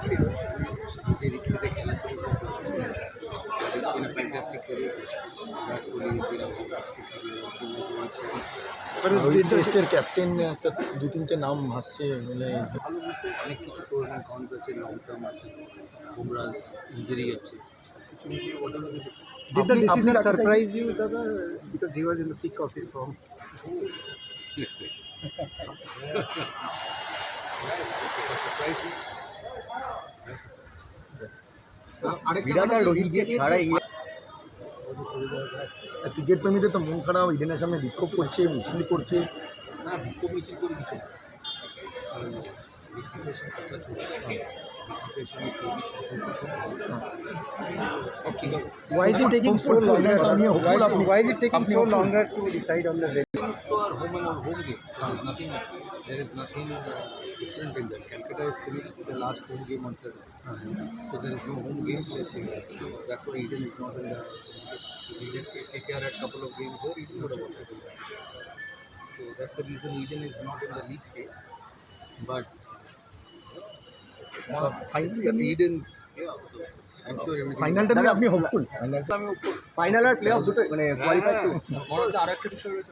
ছিল যে রিক্সিতে খেলা ছিল It's been a fantastic career. Virat Kohli has been a fantastic career. টেস্টের ক্যাপ্টেন দুই তিনটে নাম ভাসছে মানে ভালো বুঝতে অনেক কিছু প্রোজ অ্যান্ড কনস আছে, লং টার্ম আছে, বুমরাজ ইঞ্জুরি আছে, কিছু মিলিয়ে whatever it is. Did the decision surprise you, Dada, because he was in the peak of his form? Surprise me. বিরাট আর রোহিতকে ছাড়াই ওদের সরে যাওয়া যায় ক্রিকেট প্রেমীদের তো মন খারাপ, ইডেনের সামনে বিক্ষোভ করছে, মিছিল করছে। না, বিক্ষোভ মিছিল করে কিছু না, কারণ বিসিসিআই কথা চলছে, বিসিসিআই সঙ্গে সব ঠিক আছে। Why is it taking so longer? Why is it taking so longer to decide on the venue? Games to our home and our home games. There is nothing different in that. Calcutta has finished the last home game on Saturday, so there is no home games left in Calcutta. That's why Eden is not in the. Eden KKR had a couple of games there. Eden would have also been there. So that's the reason Eden is not in the league stage. But it's Eden's. Yeah. So I'm sure everything. ফাইনালটা নিয়ে আপনি hopeful? I'm hopeful. Final আর playoffs দুটো মানে qualified to বড় আরেকটা বিষয় রয়েছে।